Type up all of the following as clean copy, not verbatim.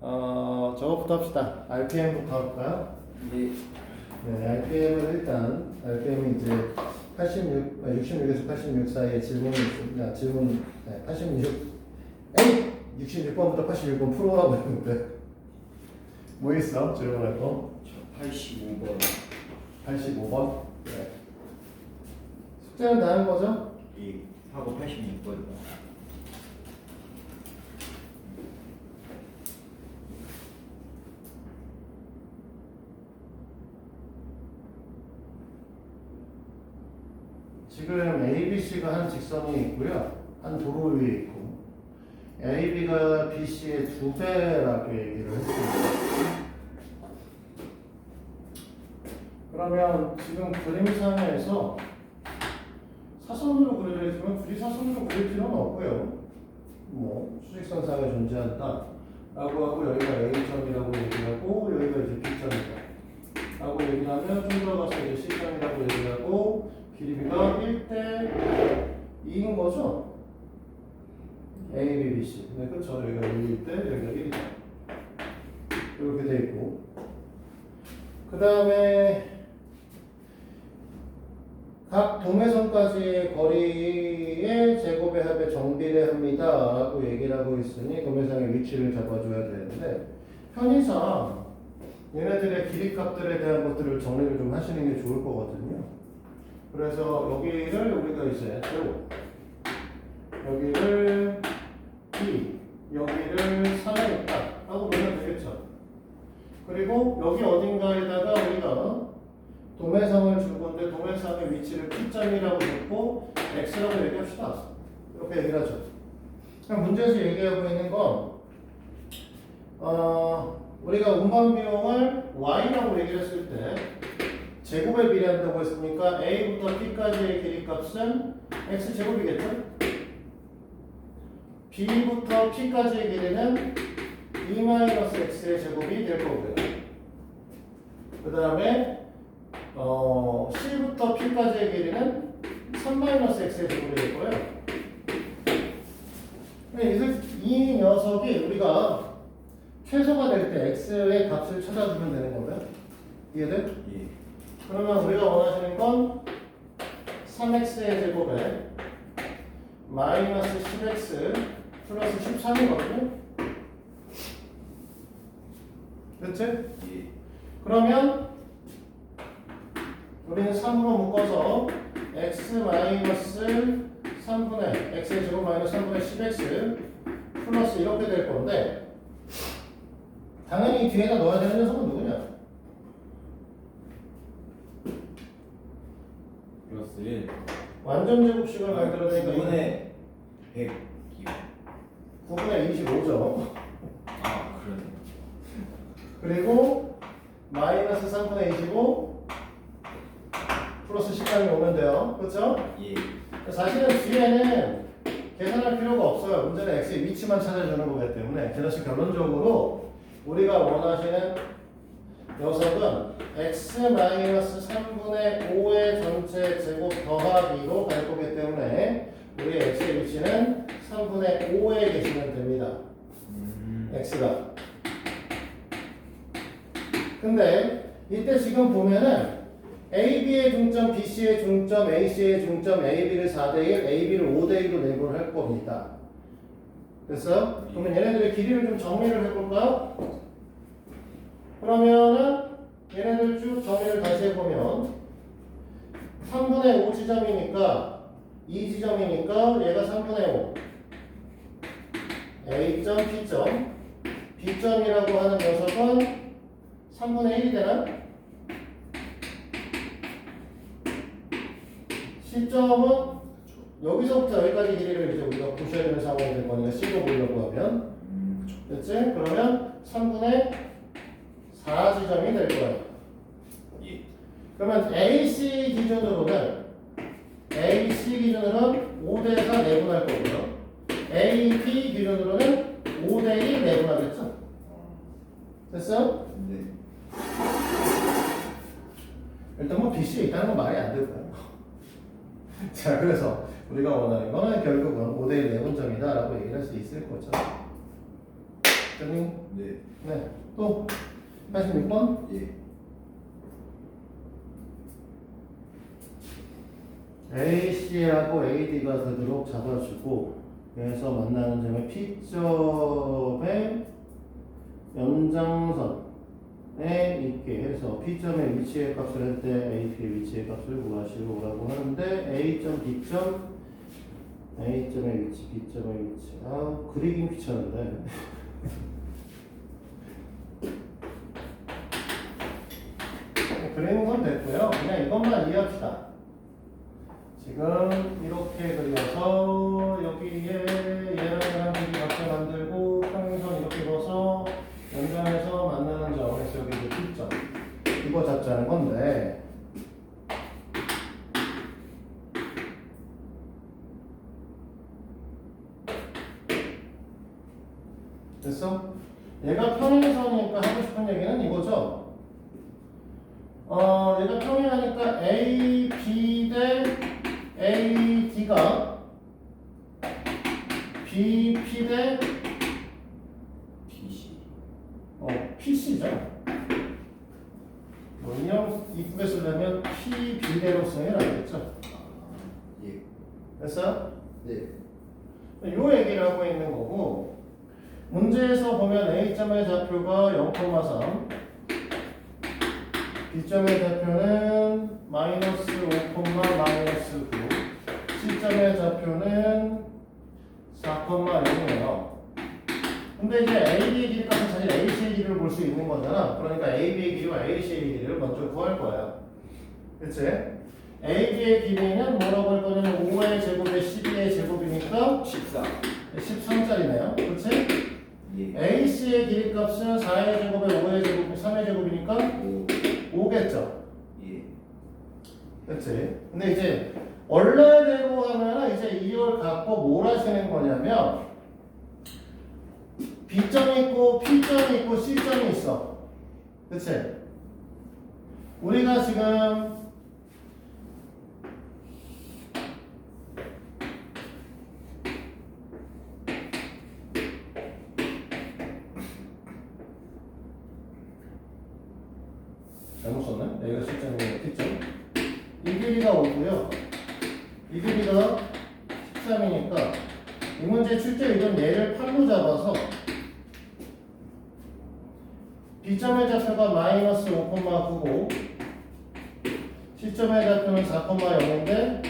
저거부터 합시다. RPM부터 할까요? 네. 네, RPM은 일단 RPM이 이제 66에서 86 사이에 질문이 있습니다. 질문 66번부터 86번 풀어라고 했는데 뭐 있어? 질문할 거? 85번. 85번? 네. 숙제는 다 한 거죠? 예. 하고 86번. 지금 ABC가 한 직선이 있고요. 한 도로 위에 있고 AB가 BC의 2배라고 얘기를 했습니다. 그러면 지금 그림상에서 사선으로 그려져 있으면 굳이 사선으로 그릴 필요는 없고요. 뭐 수직선상에 존재한다 라고 하고 여기가 A점이라고 얘기하고 여기가 이제 B점이다 라고 얘기를 하면 좀 들어가서 이제 C점이라고 얘기를 하고 길이가 1대 2인 거죠? A, B, B, C. 네, 그렇죠. 여기가 1일 때 여기가 1이다. 이렇게 돼 있고 그 다음에 각 도매선까지의 거리의 제곱의 합의 정비례합니다 라고 얘기를 하고 있으니 도매상의 위치를 잡아줘야 되는데 편의상 얘네들의 길이 값들에 대한 것들을 정리를 좀 하시는 게 좋을 거거든요. 그래서 여기를 우리가 이제 제곱, 여기를 B, 여기를 3에 있다 하고 보면 되겠죠. 그리고 여기 어딘가에다가 우리가 도매상을 줄 건데 도매상의 위치를 P점이라고 줬고 X라고 얘기합시다. 이렇게 얘기를 하죠. 그럼 문제에서 얘기하고 있는 건 우리가 운반 비용을 Y라고 얘기를 했을 때 제곱에 비례한다고 했으니까 A부터 P까지의 길이값은 X제곱이겠죠? B부터 P까지의 길이는 B-X의 제곱이 될 거고요. 그 다음에 C부터 P까지의 길이는 3-X의 제곱이 될 거예요. 이 녀석이 우리가 최소가 될 때 X의 값을 찾아주면 되는 거고요. 이해돼? 예. 그러면 우리가 원하시는 건 3x의 제곱에 마이너스 10x 플러스 13이거든요. 그렇지? 예. 그러면 우리는 3으로 묶어서 x 마이너스 3분의 x의 제곱 마이너스 3분의 10x 플러스 이렇게 될 건데 당연히 뒤에다 넣어야 되는 녀석은 누구냐? 플러스 1. 완전 제곱식을 만들어내니까 9분의 100. 9분의 25죠. 아, 그러네. 그리고 마이너스 3분의 25 플러스 10까지 오면 돼요. 그렇죠? 예. 사실은 뒤에는 계산할 필요가 없어요. 문제는 x의 위치만 찾아주는 거기 때문에. 그래서 결론적으로 우리가 원하시는 녀석은 x 마이너스 3분의 5의 전체 제곱 더하기로 갈 거기 때문에 우리 x의 위치는 3분의 5에 계시면 됩니다. x가. 근데 이때 지금 보면은 AB의 중점, BC의 중점, AC의 중점, AB를 4대1, AB를 5대1로 내분할 겁니다. 됐어요? 그러면 얘네들의 길이를 좀 정리를 해볼까요? 그러면은 얘네들 쭉 정리를 다시 해보면 3분의 5 지점이니까 2 지점이니까 얘가 3분의 5 A점, B점 B점이라고 하는 녀석은 3분의 1이 되나? C점은 여기서부터 여기까지 길이를 이제 우리가 보셔야 되는 상황이 될 거니까 C로 보려고 하면 됐지? 그러면 3분의 4 지점이 될 거예요. 예. 그러면 AC 기준으로는 5대4 내분할 거고요. AP 기준으로는 5대1 내분하겠죠? 됐어? 네. 일단 뭐 BC에 있다는 건 말이 안 되고요. 자, 그래서 우리가 원하는 거는 결국은 5대1 내분점이다 라고 얘기를 할 수 있을 거죠. 됐니? 네. 네. 또 86번. 예. AC하고 AD가 되도록 잡아주고 그래서 만나는 점의 P점의 연장선에 있게 해서 P점의 위치의 값을 할 때 AP의 위치의 값을 구하시오라고 하는데 A점, B점, A점의 위치, B점의 위치. 아, 그리긴 귀찮은데. 그리는 건 됐고요. 그냥 이것만 이해합시다. 지금 이렇게 그려서 여기에 얘랑 둘이 각자 만들고 평행선 이렇게 그어서 연장해서 만나는 점에서 여기 이제 P점 이거 잡자는 건데 됐어? 얘가 평행선이니까 하고 싶은 얘기는 이거죠. 얘가 평행하니까 A, B 대 A, D가 B, P 대 PC. PC죠. 뭐 인형 이쁘게 쓰려면 P, B대로 쓰는 게 낫겠죠. 아, 예. 됐어? 네. 요 얘기를 하고 있는 거고 문제에서 보면 A점의 좌표가 0,3 B점의 좌표는 마이너스 5, 마이너스 9 C점의 좌표는 4,0이네요. 근데 이제 AB의 길이값은 사실 AC의 길이를 볼 수 있는 거잖아. 그러니까 AB의 길이와 AC의 길이를 먼저 구할 거야. 그치? AB의 길이는 뭐라고 할 거냐면 5의 제곱에 12의 제곱이니까 14. 13짜리네요. 그치? 예. AC의 길이값은 4의 제곱에 5의 제곱, 3의 제곱이니까 5. 5겠죠. 예. 그치? 근데 이제 원래대로 하면은 이제 이걸 갖고 뭘 하시는 거냐면 B점이 있고 P점이 있고 C점이 있어. 그치? 우리가 지금 잘못 썼네? 여기가 C점이고 P점 이 길이가 5고요 이 길이가 13이니까 이 문제 출제 이건 얘를 8로 잡아서 B점의 좌표가 마이너스 5,9고 C점의 좌표는 4,0인데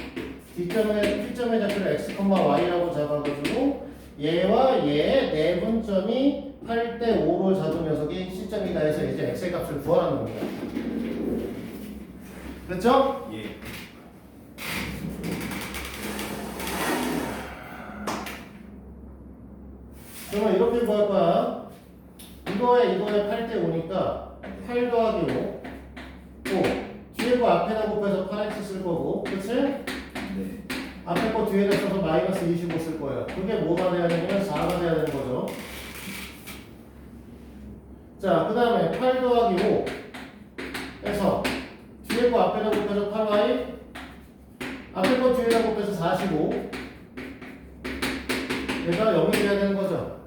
P점의 좌표를 x,y라고 잡아가지고 얘와 얘의 내분점이 8대 5로 잡은 녀석이 C점이다 해서 이제 x의 값을 구하라는 겁니다. 됐죠? 예. 그러면 이렇게 구할 거야. 이거에 8대 5니까 8 더하기 5 뒤에 거 앞에다 곱해서 8x 쓸 거고 그치? 네. 앞에 거 뒤에다 써서 마이너스 25 쓸 거예요. 그게 뭐가 돼야 되냐면 4가 돼야 되는 거죠. 자, 그 다음에 8 더하기 5 해서 뒤에 거 앞에다 곱해서 8y 앞에 거 뒤에다 곱해서 45 얘가 0이 돼야 되는 거죠.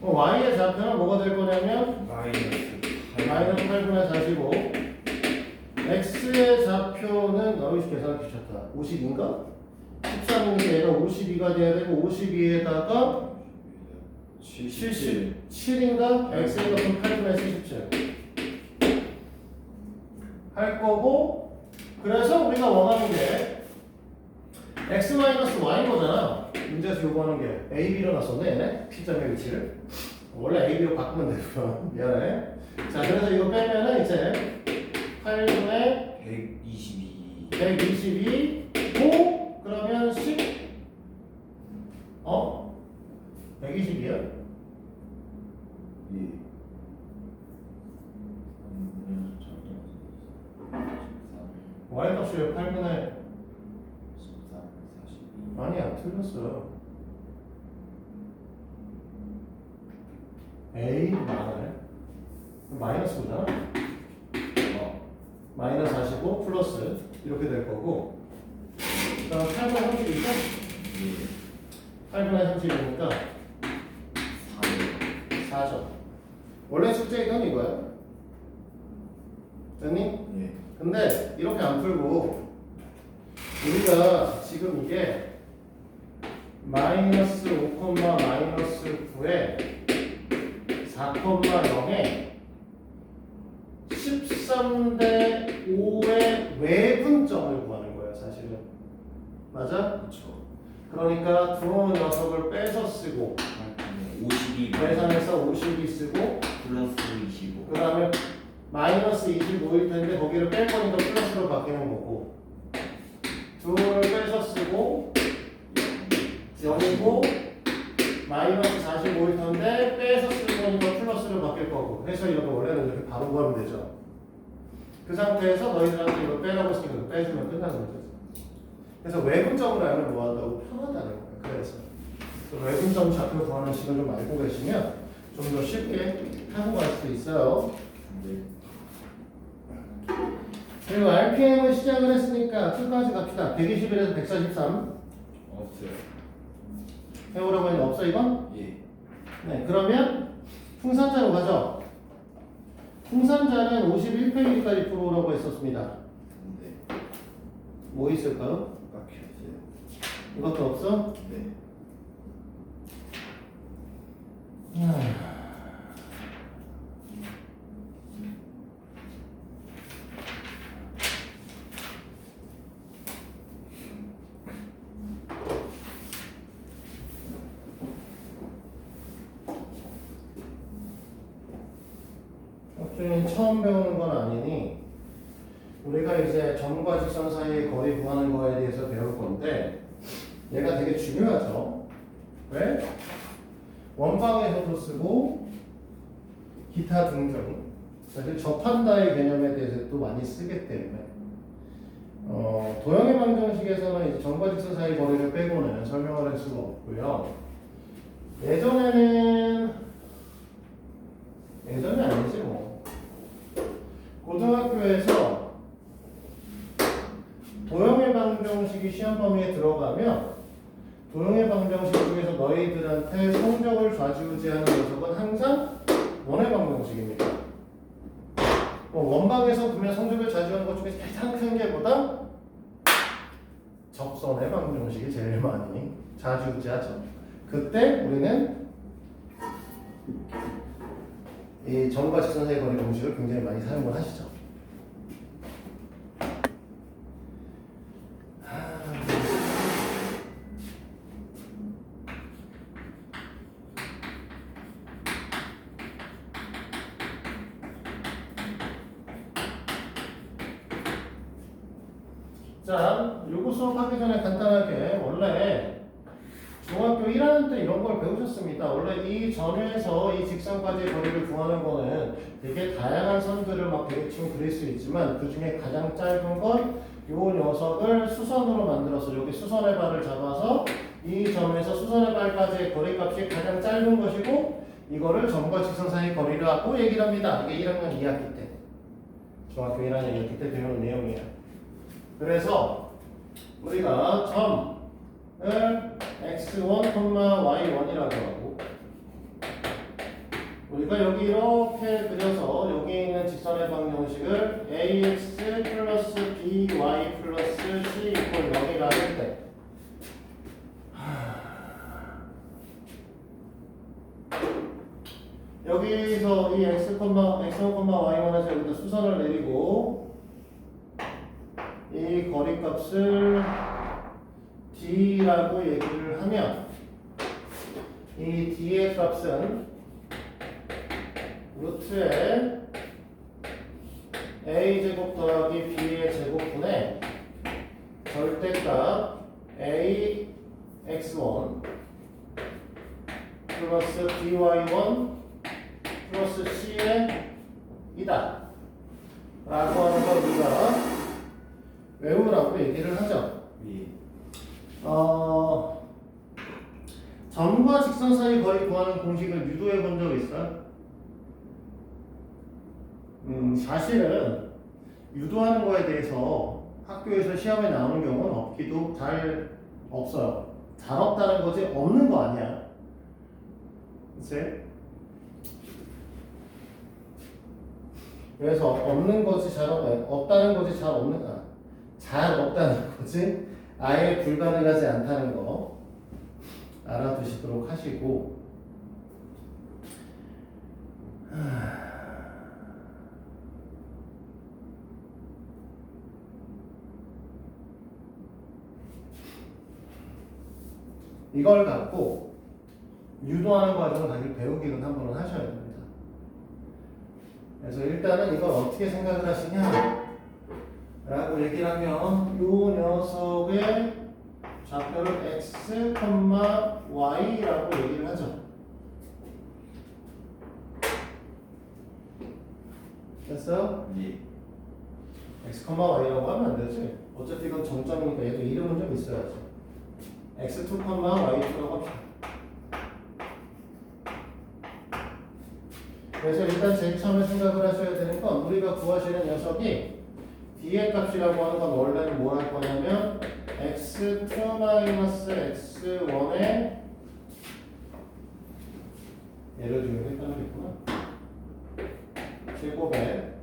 y의 좌표는 뭐가 될 거냐면 마이너스 마이너스 8분의 45 x의 좌표는 어이씨 계산하기 귀찮다 50인가? 13인데 얘가 52가 돼야 되고 52에다가 77인가? x의 값은 8분의 77 할 거고 그래서 우리가 원하는 게 x-y인 거잖아. 문제에서 요구하는 게 AB로 놨었네 얘네 P점의 위치를 원래 AB로 바꾸면 되고요. 미안해. 자 그래서 이거 빼면은 이제 8분의 122. 122 고 그러면 10 120이요? 예. y 값이 왜 8분의 14, 42. 아니야 틀렸어요. A 많아요. 마이너스 5잖아. 마이너스 45 플러스 이렇게 될 거고 그다음 8분의 30이죠? 예. 8분의 30이니까 4. 4죠. 원래 숙제 이건 이거야. 됐니? 예. 근데 이렇게 안 풀고 우리가 지금 이게 마이너스 5, 마이너스 9에 4,0에 13대 5의 외분점을 구하는 거예요, 사실은. 맞아? 그렇죠. 그러니까 들어온 녀석을 빼서 쓰고 52 계산해서 52 쓰고 플러스 25. 그 다음에 마이너스 25일 텐데 거기를 뺄 거니까 플러스로 바뀌는 거고 둘을 빼서 쓰고 0이고 마이너스 45일 텐데 빼서 쓰는 거니까 플러스로 바뀔 거고 해서 이렇게 원래는 이렇게 바로 구하면 되죠. 그 상태에서 너희들한테 이거 빼라고 했으니까 이거 빼주면 끝나는 거죠. 그래서 외분점으로 알면 뭐 한다고 편하다는 거예요. 그래서 외분점 좌표 구하는 식을 좀 알고 계시면 좀 더 쉽게 하고 갈 수도 있어요. 네. 그리고 RPM을 시작을 했으니까 끝까지 갑시다. 121에서 143 없어요. 해오라고 했는데 없어 이건? 예. 네, 그러면 풍산자로 가죠. 풍산자는 51페이지까지 풀어오라고 했었습니다. 네. 뭐 있을까요? 깎였어요. 이것도 없어? 네. 학생이 처음 배우는 건 아니니 우리가 이제 점과 직선 사이의 거리 구하는 거에 대해서 배울 건데 얘가 되게 중요하죠. 왜? 원방에서도 쓰고 기타 등등 사실 접한다의 개념에 대해서 또 많이 쓰기 때문에 도형의 방정식에서는 이제 점과 직선 사이 거리를 빼고는 설명을 할 수가 없고요. 예전이 아니지 뭐. 고등학교에서 도형의 방정식이 시험 범위에 들어가면 도형의 방정식 중에서 너희들한테 성적을 좌지우지하는 녀석은 항상 원의 방정식입니다. 원방에서 보면 성적을 좌지우하는 것 중에서 가장 큰 게 뭐다? 접선의 방정식이 제일 많이 좌지우지하죠. 그때 우리는 이 점과 직선 사이 거리 공식을 굉장히 많이 사용을 하시죠. 자, 요거 수업하기 전에 간단하게 원래 중학교 1학년 때 이런 걸 배우셨습니다. 원래 이 전에서 이 직선까지의 거리를 구하는 거는 되게 다양한 선들을 막 대충 그릴 수 있지만 그 중에 가장 짧은 건 요 녀석을 수선으로 만들어서 여기 수선의 발을 잡아서 이 점에서 수선의 발까지의 거리값이 가장 짧은 것이고 이거를 점과 직선 사이 거리라고 얘기를 합니다. 이게 1학년 2학기 때 중학교 1학년 2학기 때 배우는 내용이에요. 그래서 우리가 점을 x1, y1이라고 하고 우리가 여기 이렇게 그려서 여기 있는 직선의 방정식을 ax 플러스 by 플러스 c 이퀄 0이라 할 때 여기서 이 x1, y1에서 여기다 수선을 내리고 이 거리값을 d라고 얘기를 하면 이 d의 값은 루트에 a제곱 더하기 b의 제곱분의 절대값 ax1 플러스 by1 플러스 c의 이다 라고 하는 걸 우리가 외우라고 얘기를 하죠. 예. 점과 직선 사이 거리 구하는 공식을 유도해 본 적 있어요? 사실은 유도하는 거에 대해서 학교에서 시험에 나오는 경우는 없기도 잘 없어요. 잘 없다는 거지 없는 거 아니야. 그치? 그래서 없는 것이 없다는 것이 잘 없다는 것이 아예 불가능하지 않다는 거 알아두시도록 하시고, 이걸 갖고 유도하는 과정을 다시 배우기는 한 번은 하셔야 됩니다. 그래서 일단은 이걸 어떻게 생각을 하시냐 라고 얘기를 하면 이 녀석의 좌표를 x, y라고 얘기를 하죠. 됐어요? 예. x, y라고 하면 안 되지. 어차피 이건 정점이니까 얘도 이름은 좀 있어야지. x2, y2라고 합시다. 그래서 일단 제일 처음에 생각을 하셔야 되는 건 우리가 구하시는 녀석이 d의 값이라고 하는 건 원래는 뭐 할 거냐면 x2 x1의 예를 들면 헷갈리겠구나. 제곱에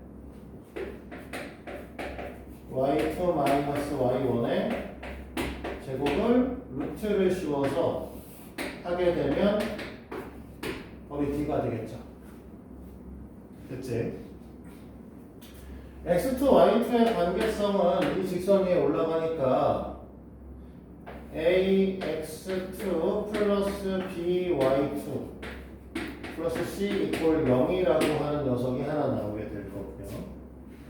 y2 y1의 제곱을 루트를 씌워서 하게 되면 거의 d가 되겠죠. 됐지? x2, y2의 관계성은 이 직선 위에 올라가니까 ax2 플러스 by2 플러스 c 이퀄 0이라고 하는 녀석이 하나 나오게 될 거고요.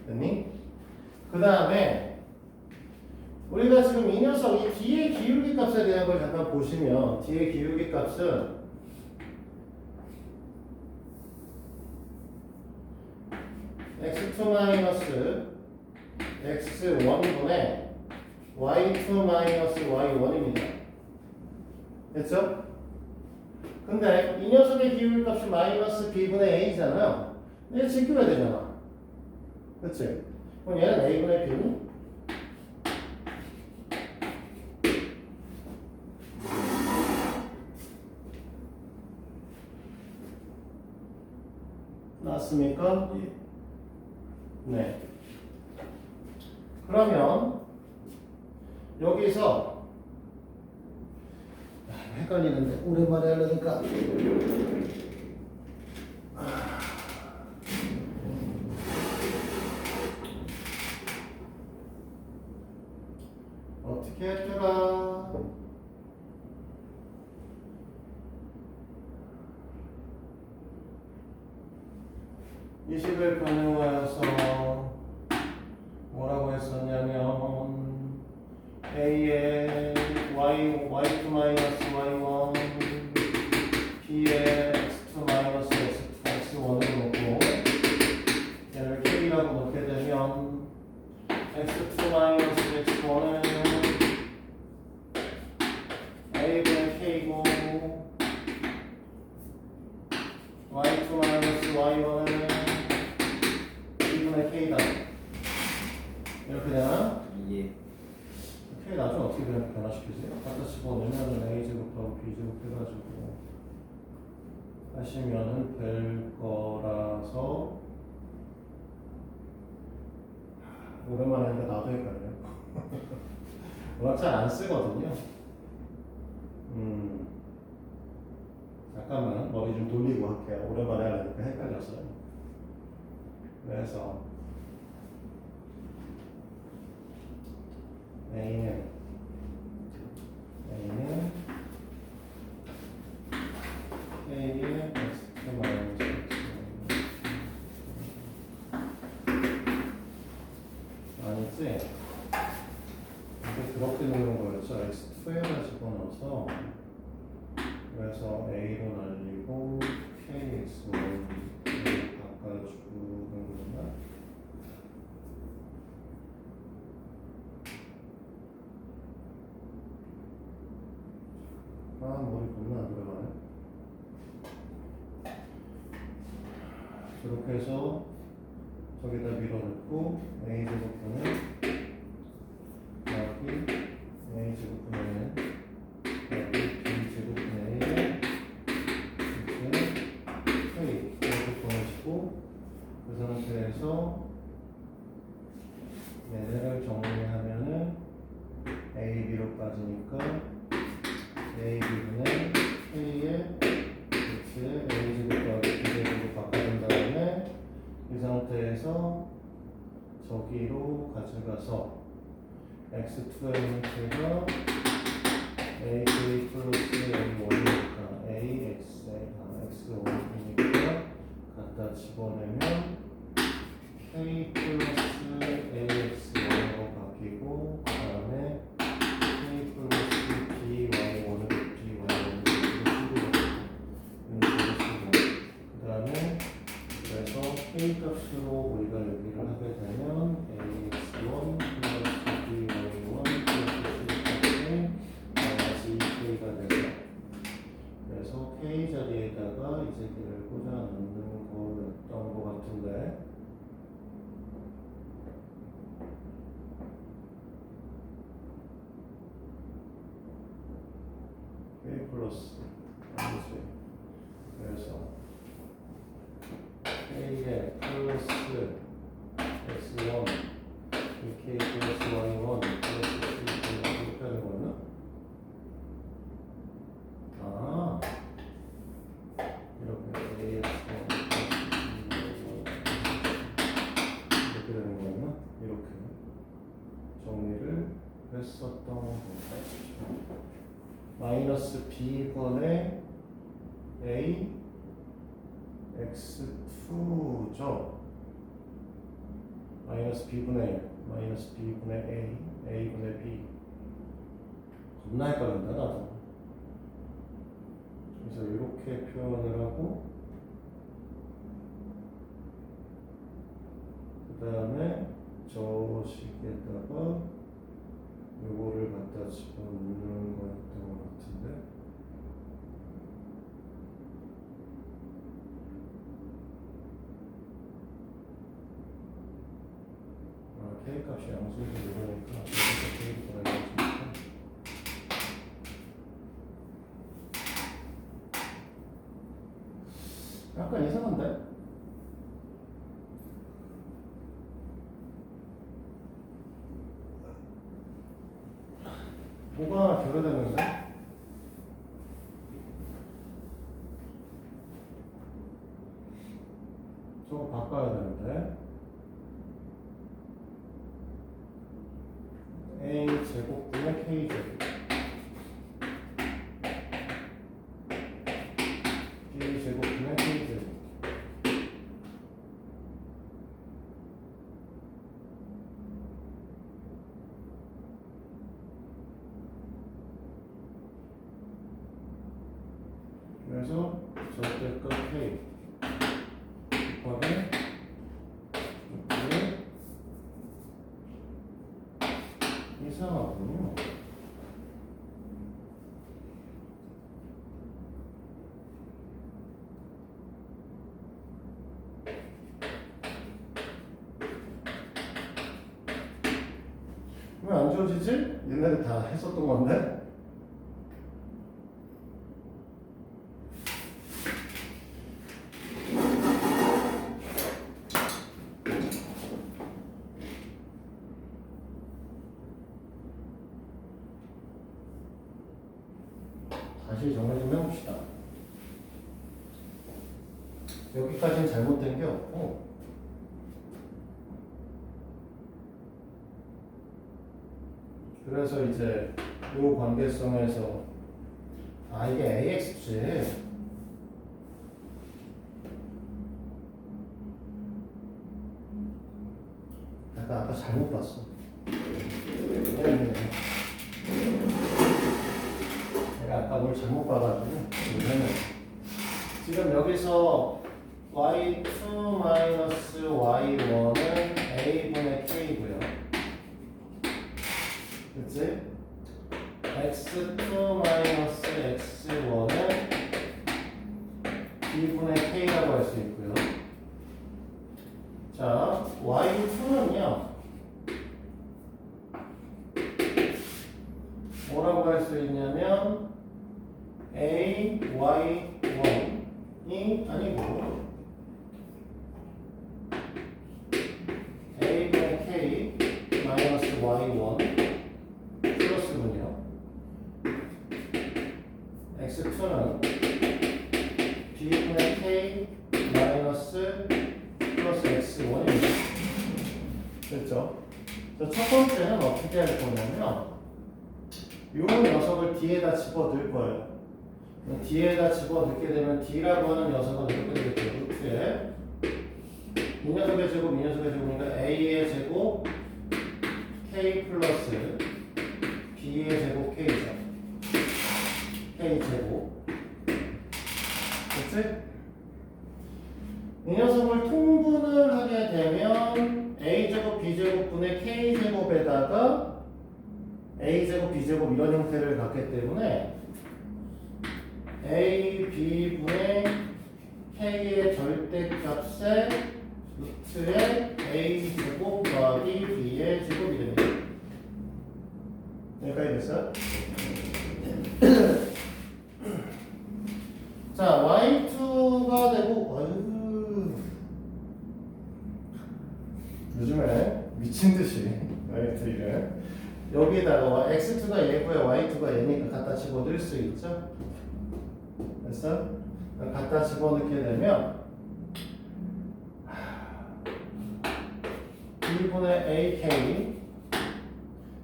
됐니? 그 다음에 우리가 지금 이 녀석, 이 d의 기울기 값에 대한 걸 잠깐 보시면 d의 기울기 값은 x2 마이너스 x1분의 y2 마이너스 y1입니다. 됐죠? 근데 이 녀석의 기울기 값이 마이너스 b분의 a잖아요. 얘 지켜야 되잖아. 그치? 그럼 얘는 a분의 b니? 맞습니까? 예. 네. 그러면 여기서 헷갈리는데 오랜만에 하려니까 어떻게 했더라? 이 식을 변형하여서 뭐라고 했었냐면 a의 y2 마이너스 y1 b의 x2 마이너스 x1을 놓고 얘를 k라고 놓게 되면 x2 마이너스 x1은 a분의 k고 y2 마이너스 y1은 K다. 이렇게 되나? 예. K 나중에 어떻게 변화시키세요? 갖다 집어넣으면 A제곱하고 B제곱 해가지고 하시면은 될 거라서 오랜만에 하니까 나도 헷갈려요. 워낙 잘 안 쓰거든요. 잠깐만 머리 좀 돌리고 할게요. 오랜만에 하니까 헷갈렸어요. 그래서 A는 K의 X 마이너스 아니지? 이게 그렇게 놓는 거였죠. X2에다 집어넣어서 그래서 A로 날리고 KX를 바꿔주는 거구나. 머리 겁나 안 돌아가네. 이렇게 해서 저기다 밀어넣고 A제곱분은 여기 A제곱분은 여기 B제곱분의 이렇게 K 이렇게 보내시고 그 상태에서 얘네를 정리하면은 A, B로 빠지니까 A, B분의 K의 X의 A 제곱 더하기 B 제곱으로 바꿔준 다음에 이 상태에서 저기로 가져가서 X2의 형태가 AK 플러스 A1이니까 X1이니까 갖다 집어내면 K 플러스 AX1으로 바뀌고 그 다음에 K 플러스 BY1으로 BY1으로 쓰고 그 다음에 그래서 K 값으로 우리가 여기를 하게 되면 AX1 플러스 BY1 플러스 C 값이 마이너스 2K가 돼서 그래서 K 자리에다가 이 새끼를 꽂아 넣는 거였던 것 같은데 K 플러스 아니지 그래서 K의 플러스 X1 K 플러스 Y1 플러스 C 이렇게 하는 거였나? 아 이렇게 AX1 이렇게 되는 거였나? 이렇게 정리를 했었던 건가요? 마이너스 B분의 A X2죠. 마이너스 B분의 A, A분의 B. 겁나 헷갈린다 나도. 그래서 이렇게 표현을 하고 그 다음에 저 식에다가 요거를 갖다 집어넣는 거였던 것 같은데 K 값이 양수로 이러니까 K 들어가니까 약간 이상한데? 뭐가 하나 결여됐는데? 저거 바꿔야 되는데 A 제곱분의 K 제곱 B 제곱분의 K 제곱 그래서 절대값 K 곱하기 이상하군요. 왜 안 지워지지? 옛날에 다 했었던 건데? 다시 정리 좀 해봅시다. 여기까지는 잘못된 게 없고 그래서 이제 이 관계성에서 이게 AX지 아까 잘못 봤어. 내가 아까 뭘 잘못 봐가지고 지금 여기서 y2 y1은 a분의 k고요. 그치? x2 x1은 b분의 k라고 할 수 있고요. 자, y2는요 뭐라고 할 수 있냐면 a, y1이 아니고 y1 플러스군요. x2는 b분의 k 마이너스 플러스 x1입니다. 됐죠? 첫 번째는 어떻게 할 거냐면 이런 녀석을 D에다 집어넣을 거예요. D에다 집어넣게 되면 D라고 하는 녀석은 이렇게 되겠죠. 루트에 이 녀석의 제곱, 이 녀석의 제곱이니까 A의 제곱 K 플러스 B의 제곱 K죠. K 제곱. 됐지? 이 녀석을 통분을 하게 되면 A제곱 B제곱분의 K제곱에다가 A제곱 B제곱 이런 형태를 갖기 때문에 A, B분의 K의 절대값에 루트에 A제곱 더하기 B의 제곱이 됩니다. 여기까지 됐어요? 자, Y2가 되고 요즘에 미친듯이 Y2를 여기에다가 X2가 얘고요 Y2가 얘니까 갖다 집어넣을 수 있죠? 됐어? 갖다 집어넣게 되면 B분의 AK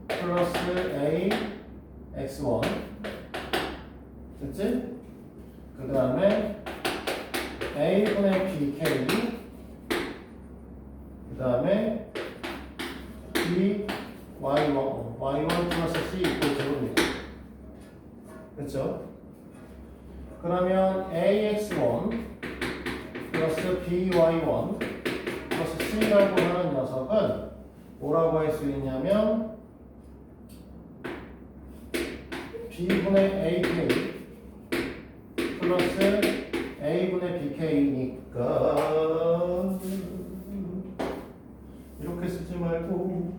플러스 A X1 됐지? 그 다음에 A분의 BK 그 다음에 B Y1 플러스 C 이퀄 제곱입니다. 됐죠? 그러면 AX1 플러스 BY1 플러스 C라고 하는 녀석은 뭐라고 할 수 있냐면 B분의 AK 플러스 A분의 BK니까 이렇게 쓰지 말고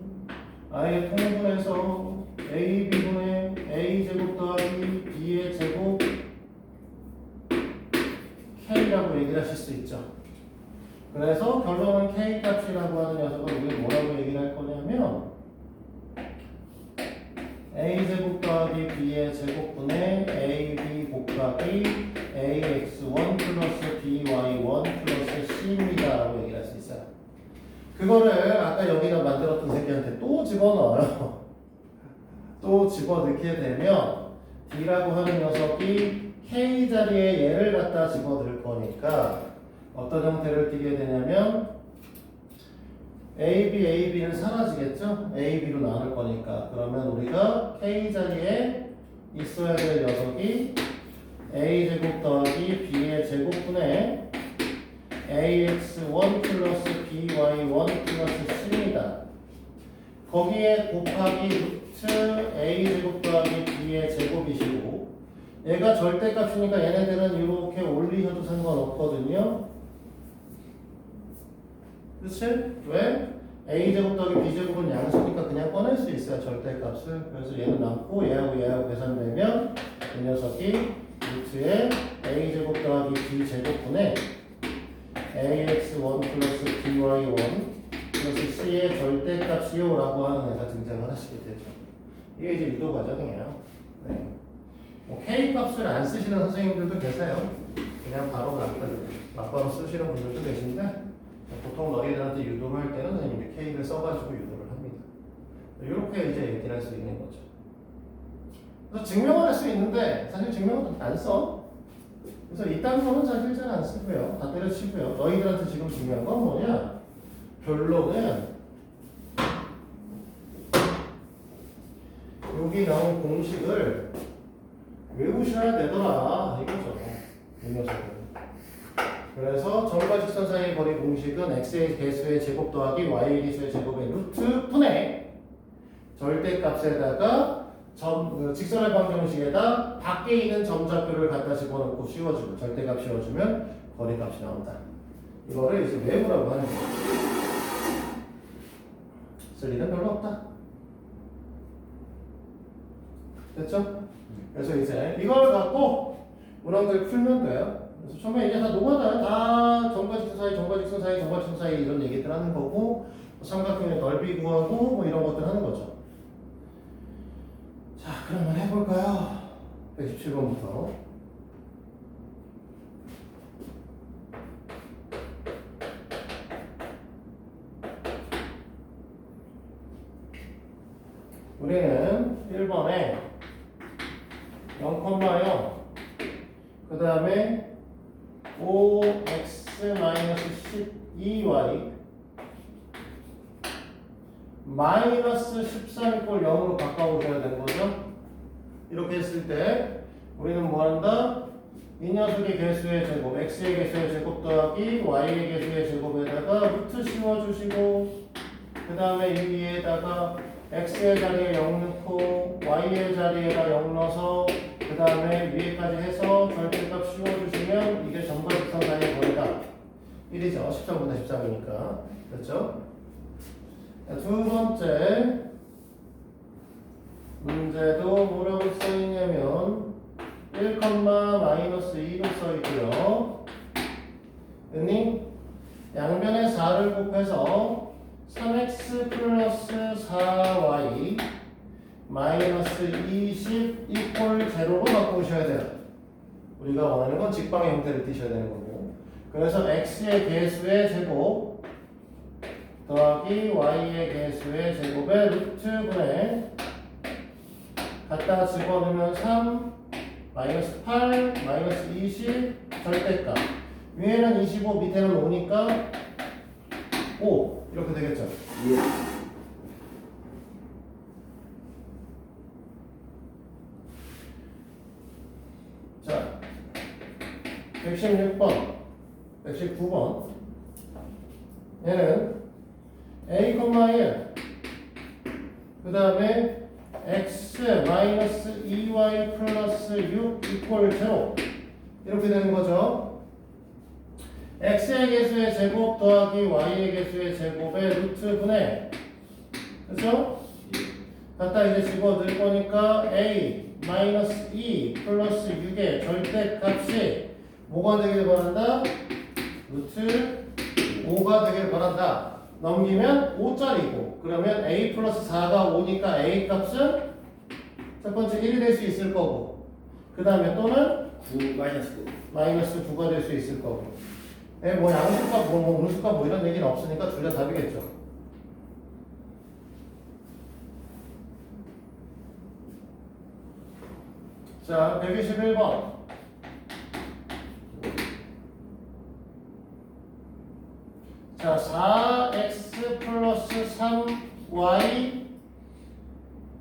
아예 통분해서 AB분의 A제곱 더하기 B의 제곱 K라고 얘기를 하실 수 있죠. 그래서 결론은 K 값이라고 하는 녀석은 우리 뭐라고 얘기를 할 거냐면 A제곱 더하기 B의 제곱분의 AB 곱하기 AX1 플러스 BY1 플러스 C입니다 라고 얘기를 할 수 있어요. 그거를 아까 여기다 만들었던 새끼한테 또 집어넣어요. 또 집어넣게 되면 D라고 하는 녀석이 K 자리에 얘를 갖다 집어넣을 거니까 어떤 형태를 띠게 되냐면 AB는 사라지겠죠? AB로 나눌 거니까 그러면 우리가 K 자리에 있어야 될 녀석이 A제곱 더하기 B의 제곱분의 AX1 플러스 BY1 플러스 C입니다. 거기에 곱하기 루트 A제곱 더하기 B의 제곱이시고 얘가 절대값이니까 얘네들은 이렇게 올리셔도 상관없거든요. 그렇지? 왜? A제곱 더하기 B제곱은 양수니까 그냥 꺼낼 수 있어요. 절대값을. 그래서 얘는 남고 얘하고 계산되면 이 녀석이 루트에 A제곱 더하기 B제곱분의 AX1 플러스 BY1 플러스 C의 절대값이요 라고 하는 애가 등장을 하시게 되죠. 이게 이제 유도 과정이에요. 네. 뭐 K값을 안 쓰시는 선생님들도 계세요. 그냥 바로 맞바로 쓰시는 분들도 계신데 보통 너희들한테 유도를 할 때는 선생님이 K를 써가지고 유도를 합니다. 이렇게 이제 얘기를 할 수 있는 거죠. 그래서 증명을 할 수 있는데 사실 증명은 안 써. 그래서 이딴 거는 사실 잘 안 쓰고요. 다 때려치고요. 너희들한테 지금 중요한 건 뭐냐? 결론은 여기 나온 공식을 외우셔야 되더라 이거죠. 이 녀석은. 그래서 점과 직선 사이의 거리 공식은 x의 개수의 제곱 더하기 y의 개수의 제곱의 루트 분의 절대값에다가 직선의 방정식에다 밖에 있는 점좌표를 갖다 집어넣고 씌워주고 절대값 씌워주면 거리값이 나온다. 이거를 이제 외우라고 하는 거예요. 쓸 일은 별로 없다. 됐죠? 그래서 이제 이걸 갖고 문항들 풀면 돼요. 그래서 처음에 이제 다 노가다요. 다 점과 직선 사이 이런 얘기들 하는 거고 삼각형의 넓이 구하고 뭐 이런 것들 하는 거죠. 그러면 해볼까요? 117번부터. 우리는 1번에 0,0 그 다음에 5x-12y 마이너스 13 이꼴 0으로 바꿔오셔야 되는 거죠. 이렇게 했을 때 우리는 뭐 한다? 이 녀석의 개수의 제곱, x의 개수의 제곱 더하기 y의 개수의 제곱에다가 루트 씌워주시고 그 다음에 이 위에다가 x의 자리에 0 넣고 y의 자리에다 0 넣어서 그 다음에 위에까지 해서 절대값 씌워주시면 이게 전방 직선상의 거리다. 1이죠. 13분의 13이니까. 그렇죠? 두 번째 문제도 뭐라고 써있냐면 1,-2로 써있고요. 은이 양변에 4를 곱해서 3x 플러스 4y 마이너스 20 이퀄 제로로 바꾸셔야 돼요. 우리가 원하는 건 직방의 형태를 띄셔야 되는 거고. 그래서 x의 개수의 제곱 더하기 y의 개수의 제곱의 루트분의 갖다가 집어넣으면 3 마이너스 8 마이너스 20 절대값 위에는 25 밑에는 5니까 5 이렇게 되겠죠. 예. 자 116번 119번 얘는 a, 1 그 다음에 x 마이너스 2y 플러스 6 이퀄 제로 이렇게 되는 거죠. x의 개수의 제곱 더하기 y의 개수의 제곱의 루트 분의 그렇죠? 갖다 이제 집어 넣을 거니까 a 마이너스 2 플러스 6의 절대값이 뭐가 되길 바란다? 루트 5가 되길 바란다. 넘기면 5짜리고 그러면 a 플러스 4가 5니까 a 값은 첫 번째 1이 될 수 있을 거고 그 다음에 또는 9 마이너스 9. 마이너스 9가 될 수 있을 거고 뭐 양수값 뭐 음수값 뭐 이런 얘기는 없으니까 둘 다 답이겠죠. 자 121번 자 4x 플러스 3y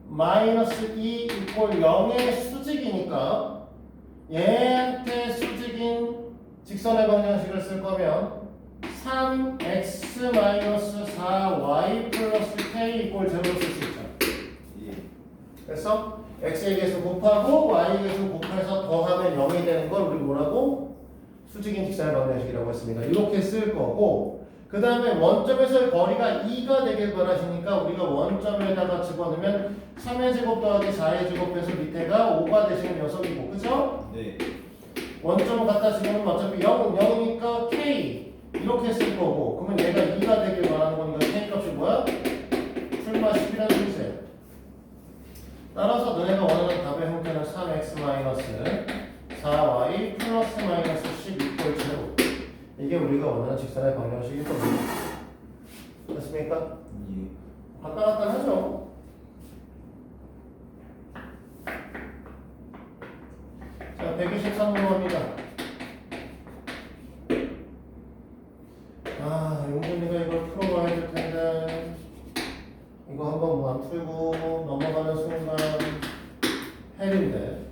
마이너스 2 이꼴 0의 수직이니까 얘한테 수직인 직선의 방정식을 쓸 거면 3x 마이너스 4y 플러스 k 이꼴 0를 쓸 수 있죠. 예. 그래서 x의 개수 곱하고 y의 개수 곱해서 더하면 0이 되는 걸 우리 뭐라고? 수직인 직선의 방정식이라고 했습니다. 이렇게 쓸 거고 그 다음에 원점에서의 거리가 2가 되길 바라시니까 우리가 원점에다가 집어넣으면 3의 제곱 더하기 4의 제곱해서 밑에가 5가 되시는 녀석이고 그죠? 네. 원점을 갖다 집어넣으면 어차피 0, 0이니까 k 이렇게 쓸 거고 그러면 얘가 2가 되길 바라는 거니까 k 값이 뭐야? 풀마 10이라는 뜻이에요. 따라서 너네가 원하는 답의 형태는 3x-4y 플러스 마이너스 10 이퀄 제로 이게 우리가 원하는 직선의 방정식일 겁니다. 됐습니까? 예. 간단하죠? 자, 123번입니다. 아, 용준이가 이걸 풀어봐야 될 텐데 이거 한번 안 풀고 넘어가는 순간 헬인데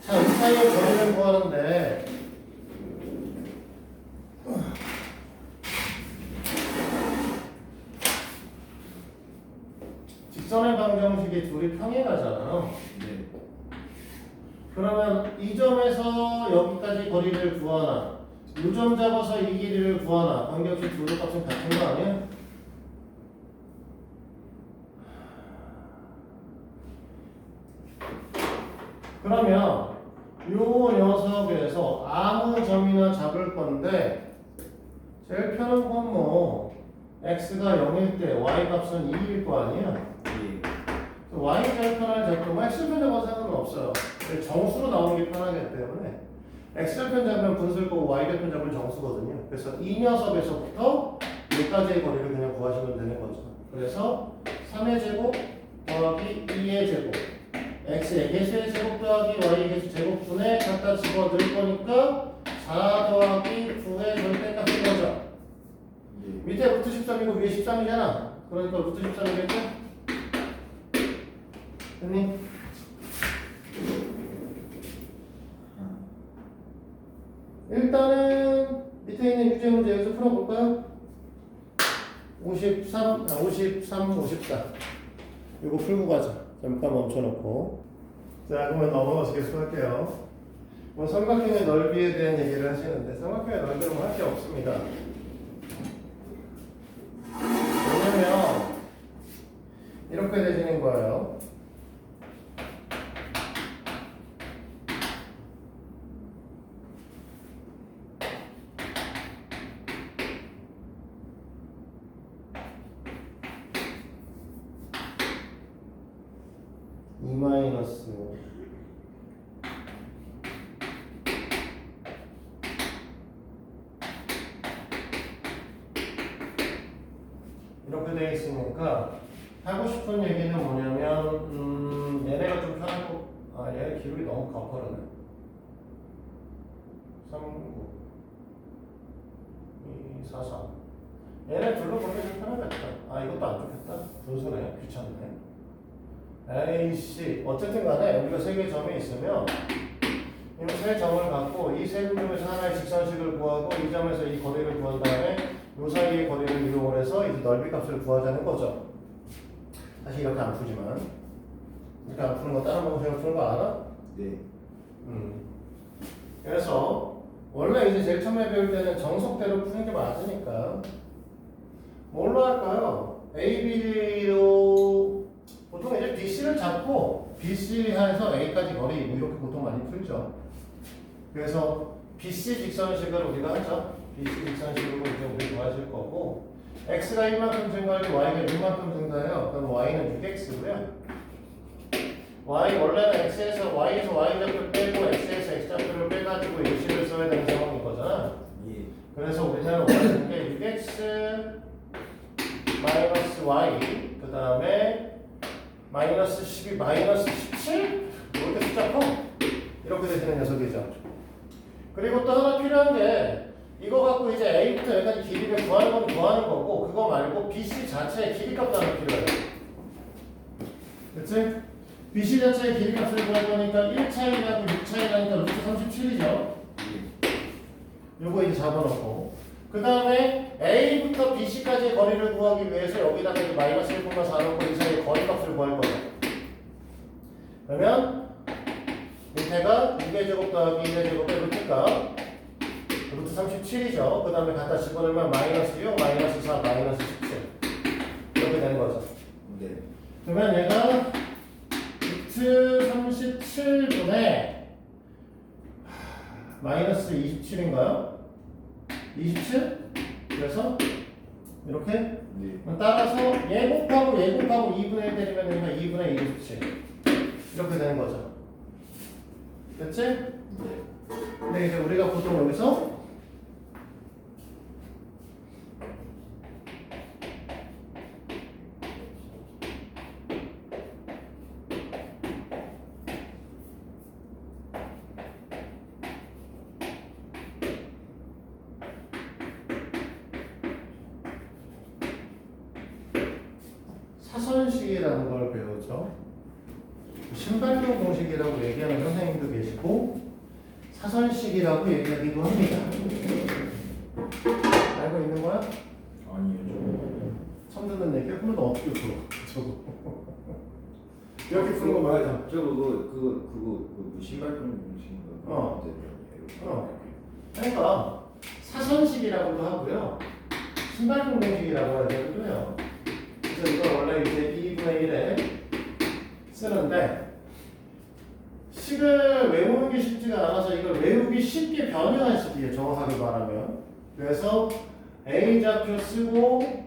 자, 이 사이에 거리를 구하는데 직선의 방정식이 둘이 평행하잖아요. 네. 그러면 이 점에서 여기까지 거리를 구하나 이 점 잡아서 이 길이를 구하나 관계없이 둘의 값은 같은 거 아니에요? 그러면 요 녀석에서 아무 점이나 잡을 건데 제일 편한 건 뭐 x가 0일 때 y 값은 2일 거 아니야? 예. y 절편을 잡고 x 편잡아도 상관없어요. 정수로 나오는 게 편하기 때문에 x 절편 잡으면 분수일 거고 y 절편 잡으면 정수거든요. 그래서 이 녀석에서부터 여기까지의 거리를 그냥 구하시면 되는 거죠. 그래서 3의 제곱 더하기 2의 제곱 x의 개수의 제곱 더하기 y의 개수 제곱분에 갖다 집어넣을 거니까 4 더하기 9의 절대값인 거죠. 예. 밑에 루트 13이고 위에 13이잖아. 그러니까 루트 13이겠죠? 됐니? 일단은 밑에 있는 유제 문제 여기서 풀어볼까요? 53, 54 이거 풀고 가자. 잠깐 멈춰놓고. 자, 그러면 넘어가서 계속할게요. 뭐 삼각형의 넓이에 대한 얘기를 하시는데 삼각형의 넓이는 할 게 없습니다. 왜냐면 이렇게 되시는 거예요. 이 마이너스 이렇게 되어 있으니까 하고 싶은 얘기는 뭐냐면 얘네가 좀 편한 거, 얘 기록이 너무 가파르네. 39 2 4 3 얘네 둘로 보기 좀 편하겠다. 이것도 안 좋겠다. 분수네. 귀찮네. 에이씨 어쨌든 간에 우리가 세 개의 점이 있으면 이 세 점을 갖고 이 세 점 중에서 하나의 직선식을 구하고 이 점에서 이 거리를 구한 다음에 이 사이의 거리를 이용을 해서 이제 넓이 값을 구하자는 거죠. 사실 이렇게 안 풀지만 이렇게 안 푸는 거 다른 방식으로 푸는 거 알아? 네. 그래서 원래 이제 제일 처음에 배울 때는 정석대로 푸는 게 맞으니까 뭘로 할까요? AB로 보통 이제 BC를 잡고 BC 해서 A까지 거리 이렇게 보통 많이 풀죠. 그래서 BC 직선식을 우리가 하죠. BC 직선식으로 이제 우리 구하실 거고 X가 1만큼 증가하고 Y가 1만큼 증가해요. 그럼 Y는 6X고요. Y 원래는 X에서 Y에서 Y 좌표를 빼고 X에서 X 좌표를 빼가지고 일식을 써야 되는 상황인 거잖아. 예. 그래서 우리는 원하는 게 6X 마이너스 Y 그 다음에 마이너스 12 마이너스 17? 이렇게 숫자 커? 이렇게 되시는 녀석이죠. 그리고 또 하나 필요한 게 이거 갖고 이제 A부터 여기까지 길이를 구하는 건 구하는 거고 그거 말고 BC 자체의 길이값도 하나 필요해요. 그치? BC 자체의 길이값을 구할 거니까 1차이라고 6차이라니까 루트 37이죠. 요거 이제 잡아놓고 그 다음에 A부터 BC까지의 거리를 구하기 위해서 여기다가 이제 마이너스 1분과 4 넣고 이 사이의 거리값을 구할 거죠. 그러면 밑에가 2의 제곱 더하기 1의 제곱의 루트값 루트 37이죠. 그 다음에 갖다 집어넣으면 마이너스 6, 마이너스 4, 마이너스 17 이렇게 되는 거죠. 네. 그러면 얘가 루트 37분의 마이너스 27인가요? 27? 그래서 이렇게 네. 따라서 얘 곱하고 2분의 1 때리면 되니까 2분의 27 이렇게 되는 거죠. 됐지? 네. 근데 이제 우리가 보통 여기서 사선식이라는 걸 배우죠. 신발용 공식이라고 얘기하는 선생님도 계시고 사선식이라고 얘기하기도 합니다. 알고 있는 거야? 아니요. 처음 듣는 얘기야? 그러면 너 어떻게 풀어? 저거 이렇게 푸는 거 말이야. 그거 신발끈 공식인가? 어. 그러니까 사선식이라고도 하고요 신발용 공식이라고 하기도 해요. 그래서 이걸 원래 이제 2분의 1에 쓰는데 식을 외우는 게 쉽지가 않아서 이걸 외우기 쉽게 변형할 수 있어요. 정확하게 말하면. 그래서 A 좌표 쓰고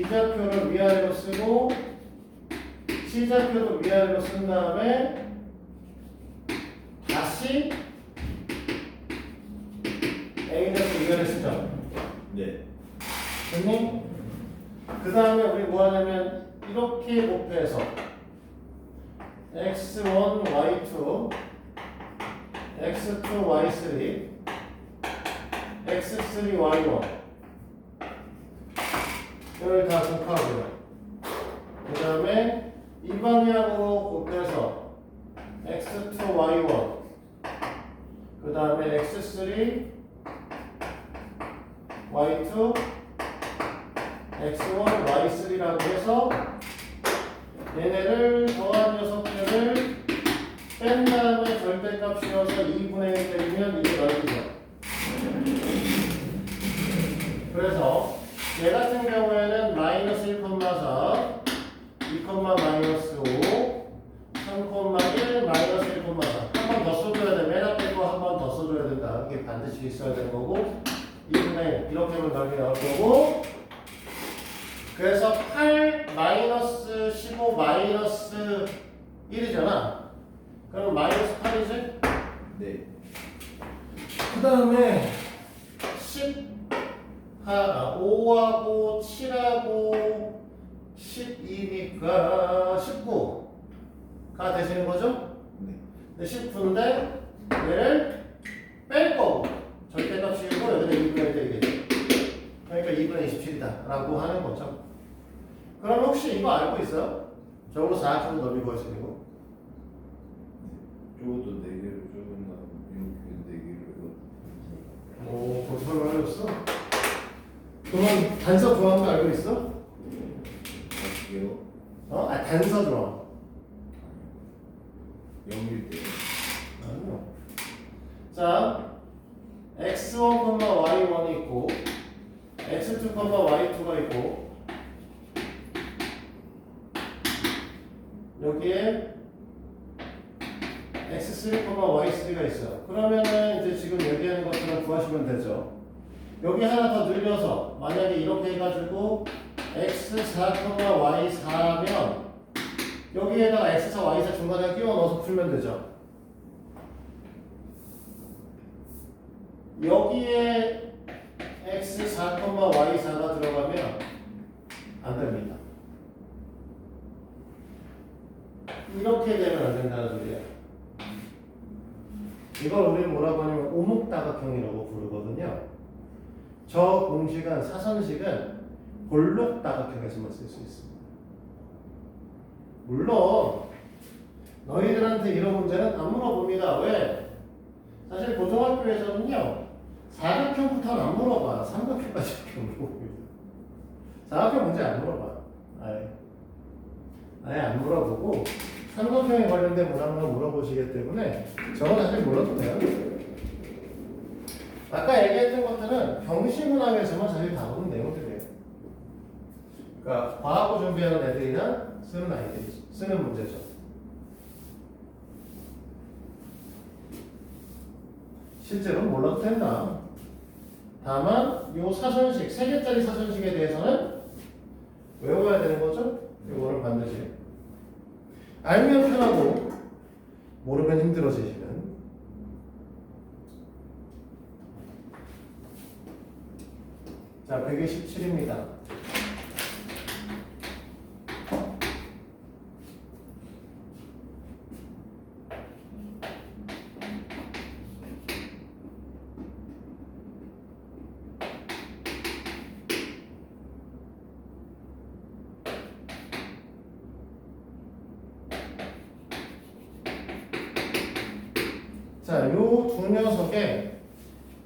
비자표를 위아래로 쓰고 시자표를 위아래로 쓴 다음에 다시 A대표 위아래 쓰죠. 네. 됐니? 그 다음에 우리 뭐 하냐면 이렇게 곱해서 x1, y2, x2, y3, x3, y1 이걸 다 곱하고요. 그 다음에 이 방향으로 곱해서 x2, y1 그 다음에 x3, y2, x1, y3라고 해서 얘네를 더한 6개를 뺀 다음에 절대값 씌워서 2분의 1 때리면 이게 넓이죠. 그래서 얘 같은 경우에는 마이너스 1,4, 2, 마이너스 5, 3,1, 마이너스 1,4 한 번 더 써줘야 돼. 맨 앞에 거 한 번 더 써줘야 된다. 이게 반드시 있어야 되는 거고 2분의 1 이렇게 하면 넓이 나올 거고 그래서 8 마이너스 15 마이너스 1이잖아. 그럼 마이너스 8이지? 네. 그 다음에 5하고 7하고 12니까 19가 되시는 거죠? 네. 근데 19인데 얘를 뺄 거고 절대값 씌우고 여기다 2분의 1 되겠죠. 그러니까 2분의 27이다 라고 하는 거죠. 그럼 혹시 이거 알고 있어요? 저거 4점 넓이 구하시는 거? 저것도 4개를 조금 더 이렇게 4개를 오, 벌써 설명해줬어? 그러면 단서 좋아하는 거 알고 있어? 어떻게요? 어? 아, 단서 좋아. 0일 때. 아니요. 자, x1, y1이 있고 x2, y2가 있고 여기에 x3, y3가 있어요. 그러면은 이제 지금 얘기하는 것처럼 구하시면 되죠. 여기 하나 더 늘려서 만약에 이렇게 해가지고 x4, y4면 여기에다가 x4, y4 중간에 끼워 넣어서 풀면 되죠. 여기에 x4, y4가 들어가면 안 됩니다. 이렇게 되면 안 된다는 소리예요. 이걸 우리 뭐라고 하냐면 오목다각형이라고 부르거든요. 저 공식은 사선식은 볼록다각형에서만 쓸 수 있습니다. 물론 너희들한테 이런 문제는 안 물어봅니다. 왜? 사실 고등학교에서는요 사각형부터는 안 물어봐. 삼각형까지 물어봅니다. 사각형 문제 안 물어봐. 아예 안 물어보고 삼각형에 관련된 문항만 물어보시기 때문에 저건 사실 몰라도 돼요. 아까 얘기했던 것들은 병시 문항에서만 사실 다루는 내용들이에요. 그러니까 과학고 준비하는 애들이나 쓰는 아이들이 쓰는 문제죠. 실제로는 몰라도 된다. 다만 요 사선식, 3개짜리 사선식에 대해서는 외워야 되는 거죠? 이거를 반드시 알면 편하고 모르면 힘들어지시는. 자, 127입니다. 자, 요 두 녀석의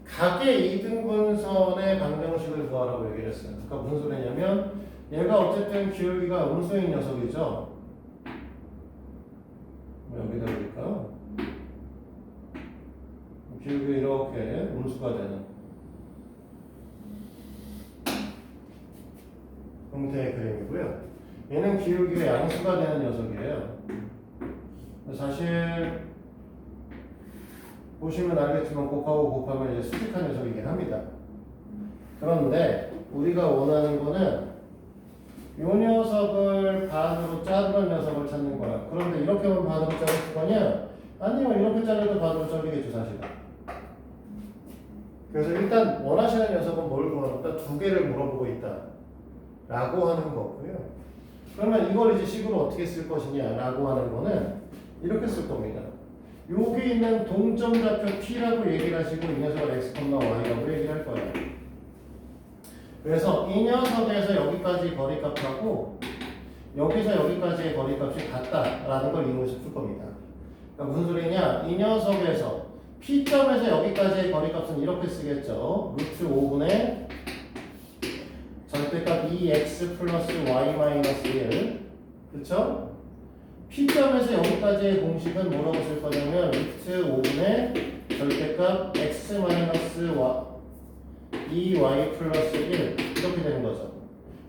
각의 2등분선의 방정식을 구하라고 얘기를 했어요. 그러니까 무슨 소리냐면 얘가 어쨌든 기울기가 음수인 녀석이죠. 여기다 그릴까요? 기울기 이렇게 음수가 되는 형태의 그림이고요. 얘는 기울기가 양수가 되는 녀석이에요. 사실 보시면 알겠지만 곱하고 곱하면 이제 수직한 녀석이긴 합니다. 그런데 우리가 원하는 거는 요 녀석을 반으로 자르는 녀석을 찾는 거야. 그런데 이렇게 하면 반으로 자를 거냐? 아니면 이렇게 자르도 반으로 잘리겠죠, 사실. 그래서 일단 원하시는 녀석은 뭘 구하는다? 두 개를 물어보고 있다. 라고 하는 거고요. 그러면 이걸 이제 식으로 어떻게 쓸 것이냐? 라고 하는 거는 이렇게 쓸 겁니다. 여기 있는 동점 좌표 P라고 얘기를 하시고 이 녀석을 X, Y라고 얘기를 할 거예요. 그래서 이 녀석에서 여기까지 거리값하고 여기서 여기까지의 거리값이 같다라는 걸 이용해 쓸 겁니다. 그러니까 무슨 소리냐? 이 녀석에서 P점에서 여기까지의 거리값은 이렇게 쓰겠죠. 루트 5분의 절대값 2x 플러스 y 마이너스 1. 그쵸? P점에서 여기까지의 공식은 뭐라고 쓸 거냐면 루트 5분의 절대값 x 마이너스 2y 플러스 1 이렇게 되는 거죠.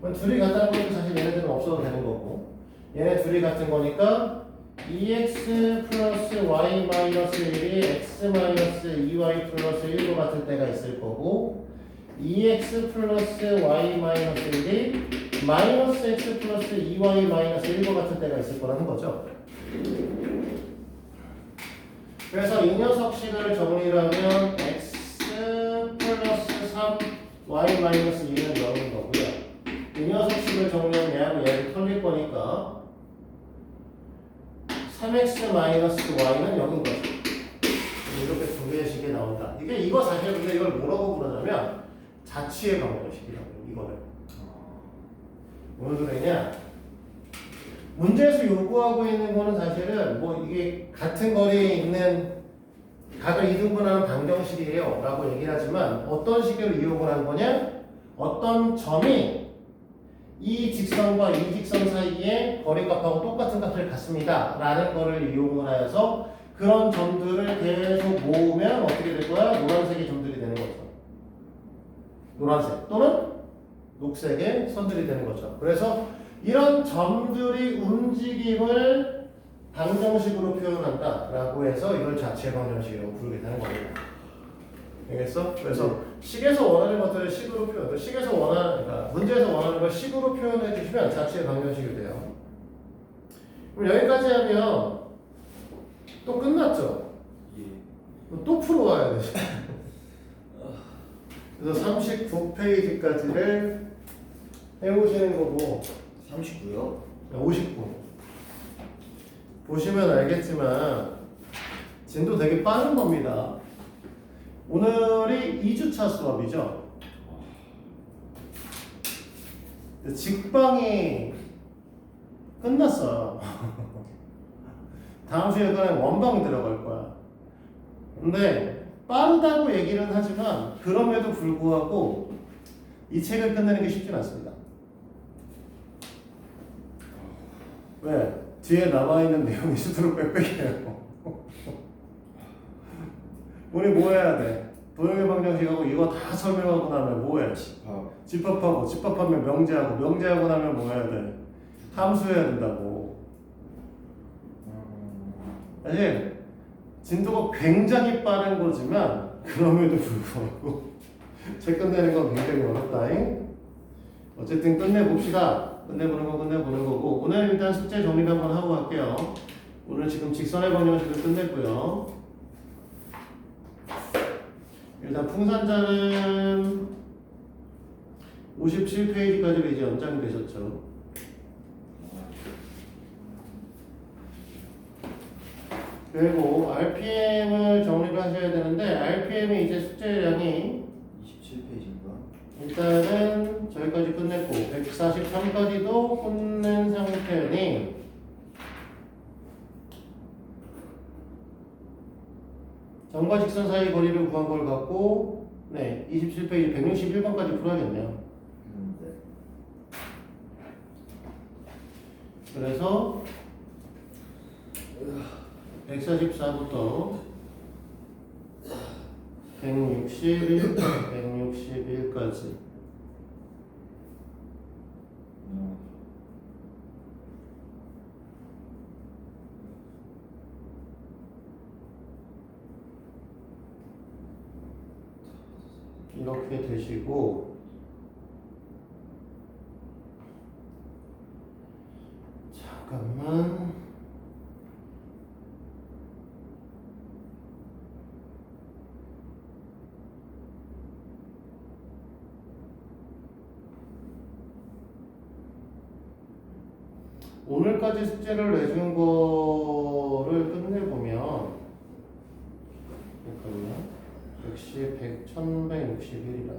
그럼 둘이 같다는 것도 사실 얘네들은 없어도 되는 거고 얘네 둘이 같은 거니까 2x 플러스 y 마이너스 1이 x 마이너스 2y 플러스 1과 같을 때가 있을 거고 2x 플러스 y 마이너스 1이 마이너스 x 플러스 2y 마이너스 1과 같을 때가 있을 거라는 거죠. 그래서 이 녀석식을 정리를 하면 x 플러스 3 y 마이너스 2는 0인 거고요. 이 녀석식을 정리하면 얘를 털릴 거니까 3x 마이너스 y는 0인 거죠. 이렇게 두 개의 식이 나온다. 이거 사실 근데 이걸 뭐라고 부르냐면 자취의 방정식이라고 이거를. 무슨 소리냐? 문제에서 요구하고 있는 거는 사실은 뭐 이게 같은 거리에 있는 각을 이등분하는 방정식이에요 라고 얘기를 하지만 어떤 식으로 이용을 한 거냐? 어떤 점이 이 직선과 이 직선 사이에 거리값하고 똑같은 값을 갖습니다 라는 거를 이용을 하여서 그런 점들을 계속 모으면 어떻게 될 거야? 노란색의 점들이 되는 거죠. 노란색 또는 녹색의 선들이 되는 거죠. 그래서 이런 점들이 움직임을 방정식으로 표현한다 라고 해서 이걸 자체 방정식이라고 부르게 되는 겁니다. 알겠어? 그래서 식에서 원하는 것들을 식으로 표현, 식에서 원하는, 그러니까 문제에서 원하는 걸 식으로 표현해 주시면 자체 방정식이 돼요. 그럼 여기까지 하면 또 끝났죠? 예. 또 풀어와야 되죠. 그래서 39페이지까지를 해오시는 거고 39요? 59 보시면 알겠지만 진도 되게 빠른 겁니다. 오늘이 2주차 수업이죠. 직방이 끝났어요. 다음 주에는 원방 들어갈 거야. 근데 빠르다고 얘기는 하지만 그럼에도 불구하고 이 책을 끝내는 게 쉽진 않습니다. 왜? 뒤에 남아있는 내용이 수두룩 빽빽해요. 우리 뭐 해야 돼? 도형의 방정식하고 이거 다 설명하고 나면 뭐 해? 집합하고 집합하면 명제하고 명제하고 나면 뭐 해야 돼? 함수해야 된다고. 사실 진도가 굉장히 빠른 거지만 그럼에도 불구하고 책 끝내는 건 굉장히 어렵다잉. 어쨌든 끝내봅시다. 끝내보는 건 끝내보는 거고 오늘 일단 숙제 정리를 한번 하고 갈게요. 오늘 지금 직선의 방정식을 끝냈고요. 일단 풍산자는 57페이지까지로 이제 연장이 되셨죠. 그리고 RPM을 정리를 하셔야 되는데 RPM이 이제 숙제량이 27페이지인가? 일단은 저기까지 끝냈고 143까지도 끝낸 상태니 점과 직선 사이 거리를 구한 걸 갖고 네 27페이지 161번까지 풀어야겠네요. 네. 그래서 144부터 161까지 이렇게 되시고 오늘까지 숙제를 내준 거를 끝내보면 잠깐만요. 1161이라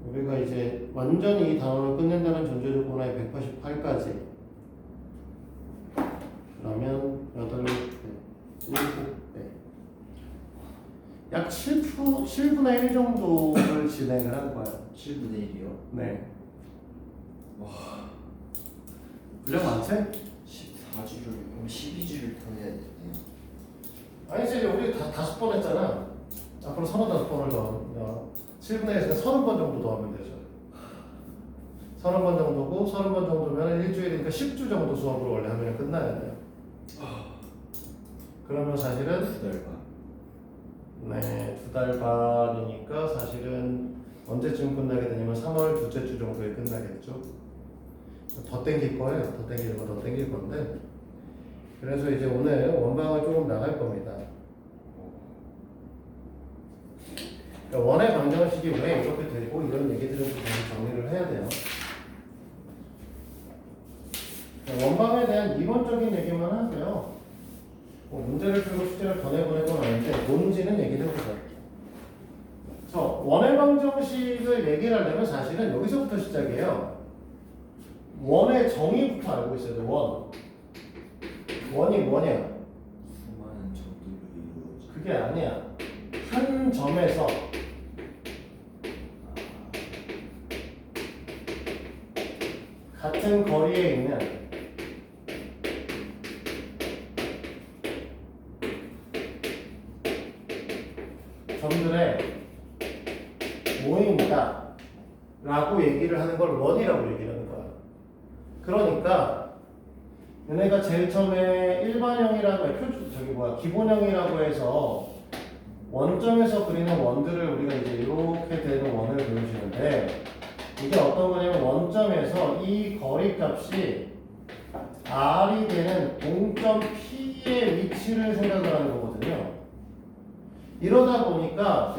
우리가 이제 완전히 이 단원을 끝낸다는 전제 조건 하에 188까지 그러면 8배, 7배 약 7분의 1 정도를 진행을 한 거예요. 7분의 1이요? 네. 와. 분량 많지? 14주를 그럼 12주를 더 해야 되네요. 아니지, 우리 다 5번 했잖아. 앞으로 35번을 더 7분의 1에서 30번 정도 더 하면 되죠. 30번 정도고 30번 정도면 일주일이니까 10주 정도 수업을 원래 하면 끝나야 돼요. 그러면 사실은 2달 반. 네, 2달 반이니까 사실은 언제쯤 끝나게 되냐면 3월 둘째 주 정도에 끝나겠죠. 더 땡길 거예요. 더 땡기는 거 더 땡길 건데. 그래서 이제 오늘 원방을 조금 나갈 겁니다. 그러니까 원의 방정식이 왜 이렇게 되고 이런 얘기들을 좀 정리를 해야 돼요. 원방에 대한 이론적인 얘기만 하고요. 뭐 문제를 풀고 숙제를 더 내보낼 건 아닌데 뭔지는 얘기를 해보자. 원의 방정식을 얘기를 하려면 사실은 여기서부터 시작이에요. 원의 정의부터 알고 있어야 돼. 원이 뭐냐? 수많은 점들로 이루어진. 그게 아니야. 한 점에서 같은 거리에 있는 점들의 모임이다 라고 얘기를 하는 걸 원이라고 얘기를 하는 거야. 그러니까 얘네가 제일 처음에 일반형이라고 기본형이라고 해서 원점에서 그리는 원들을 우리가 이제 이렇게 되는 원을 그려주는데 이게 어떤 거냐면 원점에서 이 거리 값이 R이 되는 동점 P의 위치를 생각을 하는 거거든요. 이러다 보니까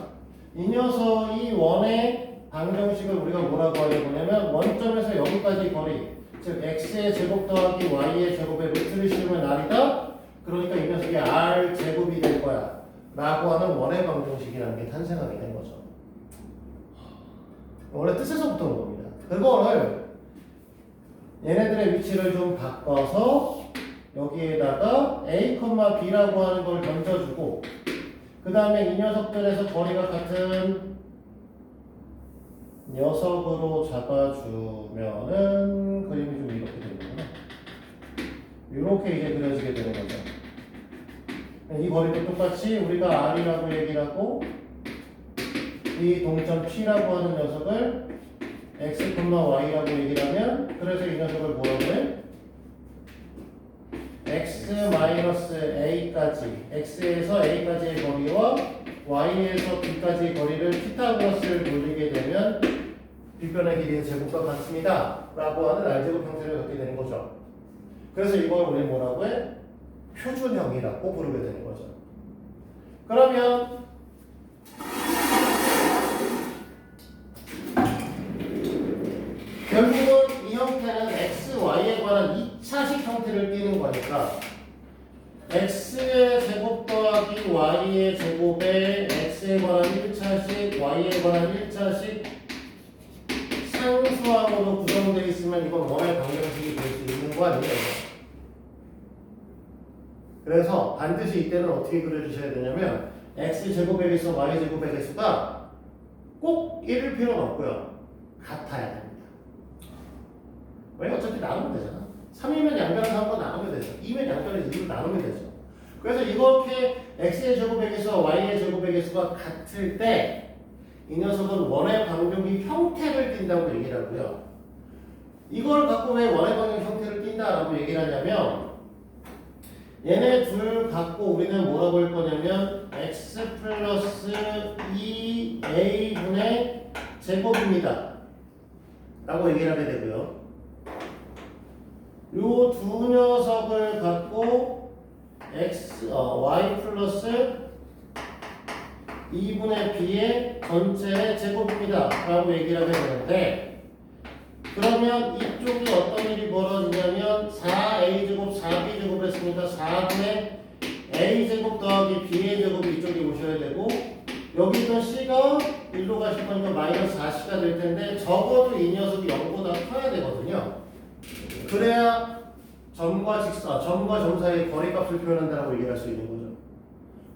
이 녀석이 원의 방정식을 우리가 뭐라고 하려고냐면 원점에서 여기까지 거리 즉 x의 제곱 더하기 y의 제곱의 루트를 씌우면 r이다. 그러니까 이 녀석이 r 제곱이 될 거야 라고 하는 원의 방정식이라는 게 탄생하게 된 거죠. 원래 뜻에서부터 온 겁니다. 그거를 얘네들의 위치를 좀 바꿔서 여기에다가 a, b라고 하는 걸 던져주고 그 다음에 이 녀석들에서 거리가 같은 녀석으로 잡아주면은 그림이 좀 이렇게 되는구나. 이렇게 이제 그려지게 되는 거죠. 이 거리도 똑같이 우리가 R이라고 얘기를 하고 이 동점 P라고 하는 녀석을 X, Y라고 얘기를 하면 그래서 이 녀석을 뭐라고 해? X-A까지 X에서 A까지의 거리와 Y에서 B까지의 거리를 피타고라스를 돌리게 되면 빗변의 길이의 제곱과 같습니다 라고 하는 R제곱 형태를 갖게 되는 거죠. 그래서 이걸 우리 뭐라고 해? 표준형이라고 부르게 되는 거죠. 그러면 결국은 이 형태는 x, y에 관한 2차식 형태를 띠는 거니까 x의 제곱 더하기 y의 제곱에 x에 관한 1차식, y에 관한 1차식 상수항으로 구성되어 있으면 이건 원의 방정식이 될 수 있는 거 아니에요? 그래서 반드시 이때는 어떻게 그려주셔야 되냐면 x제곱의 개수, y제곱의 개수가 꼭 1일 필요는 없고요. 같아야 됩니다. 왜? 어차피 나누면 되잖아. 3이면 양변에서 한번 나누면 되죠. 2면 양변에서 2로 나누면 되죠. 그래서 이렇게 x의 제곱의 개수와 y의 제곱의 개수가 같을 때 이 녀석은 원의 방정식 형태를 띈다고 얘기를 하고요. 이걸 갖고 왜 원의 방정식 형태를 띈다라고 얘기를 하냐면 얘네 둘 갖고 우리는 뭐라고 할 거냐면 x 플러스 2a분의 제곱입니다 라고 얘기를 하게 되고요. 요 두 녀석을 갖고 y 플러스 2분의 b의 전체의 제곱입니다 라고 얘기를 하게 되는데, 그러면 이쪽이 어떤 일이 벌어지냐면 4a제곱 4b제곱을 했으니까 4분의 a제곱 더하기 b의 제곱이 이쪽에 오셔야 되고, 여기 있던 c가 1로 가실 거니까 마이너스 4c가 될 텐데, 적어도 이 녀석이 0보다 커야 되거든요. 그래야 점과 점 사이의 거리값을 표현한다고 얘기할 수 있는 거죠.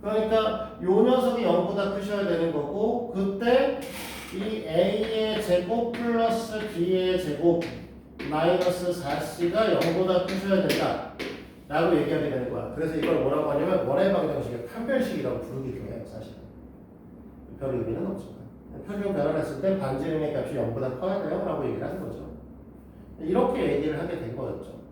그러니까 이 녀석이 0보다 크셔야 되는 거고, 그때 이 a의 제곱 플러스 b의 제곱 마이너스 4c가 0보다 크셔야 된다 라고 얘기하게 되는 거야. 그래서 이걸 뭐라고 하냐면 원의 방정식의 판별식이라고 부르기도 해요. 사실은 별 의미는 없지만 표준 변환했을 때 반지름의 값이 0보다 커야 돼요 라고 얘기를 하는 거죠. 이렇게 얘기를 하게 된 거였죠.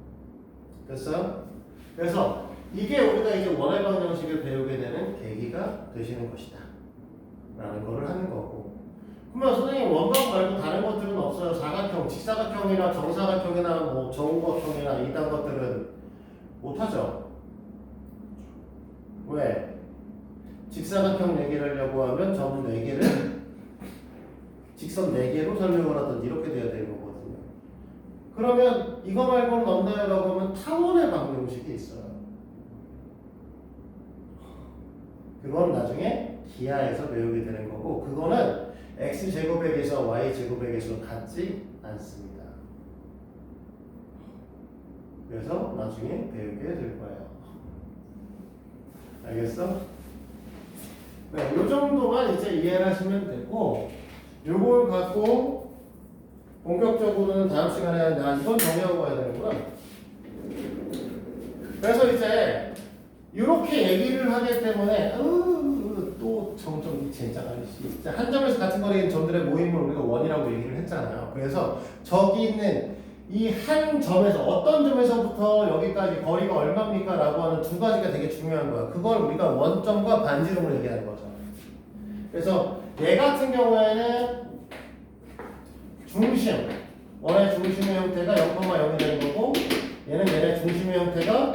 그래서 이게 우리가 이제 원의 방정식을 배우게 되는 계기가 되시는 것이다 라는 거를 하는 거고, 그러면 선생님 원방 말고 다른 것들은 없어요? 사각형, 직사각형이나 정사각형이나 뭐 정우각형이나 이딴 것들은 못하죠. 왜? 직사각형 얘기를 하려고 하면 점 4개를 직선 4개로 설명을 하든지 이렇게 돼야 되는 거거든요. 그러면 이거 말고는 없나요? 라고 하면 타원의 방정식이 있어요. 그건 나중에 기하에서 배우게 되는 거고, 그거는 x제곱에 비해서 y제곱에 비해서 같지 않습니다. 그래서 나중에 배우게 될 거예요. 알겠어? 네, 이 정도만 이제 이해를 하시면 되고, 요걸 갖고 본격적으로는 다음 시간에 이건 정리하고 가야 되는구나. 그래서 이제 이렇게 얘기를 하기 때문에 또 점점 진짜 한 점에서 같은 거리인 점들의 모임을 우리가 원이라고 얘기를 했잖아요. 그래서 저기 있는 이 한 점에서 어떤 점에서부터 여기까지 거리가 얼마입니까? 라고 하는 두 가지가 되게 중요한 거야. 그걸 우리가 원점과 반지름으로 얘기하는 거죠. 그래서 얘 같은 경우에는 중심, 원의 중심의 형태가 0,0이 되는 거고, 얘는 얘네 중심의 형태가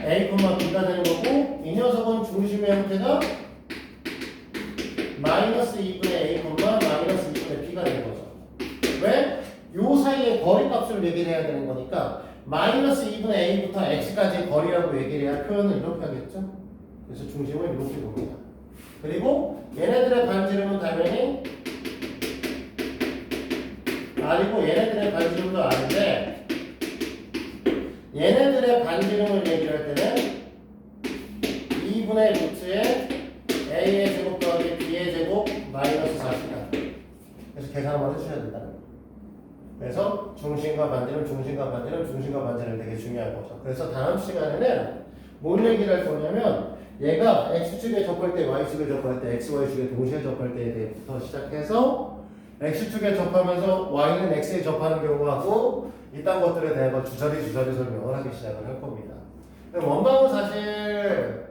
a, b가 되는 거고, 이 녀석은 중심의 형태가 마이너스 2분의 a, 마이너스 2분의 b가 되는 거죠. 왜? 요 사이의 거리 값을 얘기를 해야 되는 거니까 마이너스 2분의 a부터 x까지의 거리라고 얘기를 해야 표현을 이렇게 하겠죠. 그래서 중심을 이렇게 봅니다. 그리고 얘네들의 반지름은 당연히 r이고 얘네들의 반지름도 r인데, 얘네들의 반지름을 얘기를 할 때는 2분의 루트에 a의 제곱 더하기 b의 제곱 마이너스 4시간. 그래서 계산 한번 해주셔야 된다는 거예요. 그래서 중심과 반지름, 중심과 반지름, 중심과 반지름 되게 중요한 거죠. 그래서 다음 시간에는 뭔 얘기를 할 거냐면, 얘가 x축에 접할 때, y축에 접할 때, xy축에 동시에 접할 때에 대해부터 시작해서 x축에 접하면서 y는 x에 접하는 경우하고 이딴 것들에 대해서 주저리 설명을 하기 시작을 할 겁니다. 원방은 사실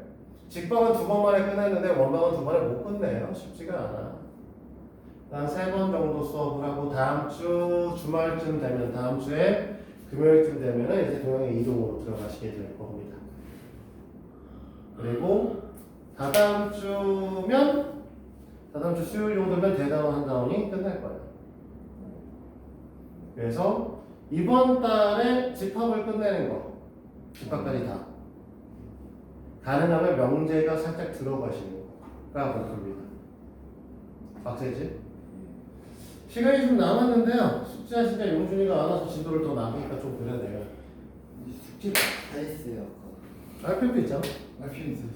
직방은 2번 만에 끝냈는데 원방은 2번에 못 끝내요. 쉽지가 않아. 한 3번 정도 수업을 하고 다음 주 주말쯤 되면, 다음 주에 금요일쯤 되면은 이제 동영의 이동으로 들어가시게 될 겁니다. 그리고 다다음 주 수요일 정도면 대단원 한다운이 끝날 거예요. 그래서 이번 달에 집합을 끝내는 거, 집합까지 다 가능하면 명제가 살짝 들어가시는 거가 목표입니다. 박세지? 시간이 좀 남았는데요. 숙제하시니까 용준이가 안 와서 진도를 더 남기니까 좀 그래 내가. 숙제 다 했어요. RP도 있잖아. RP는 있어요.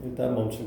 일단 멈추고.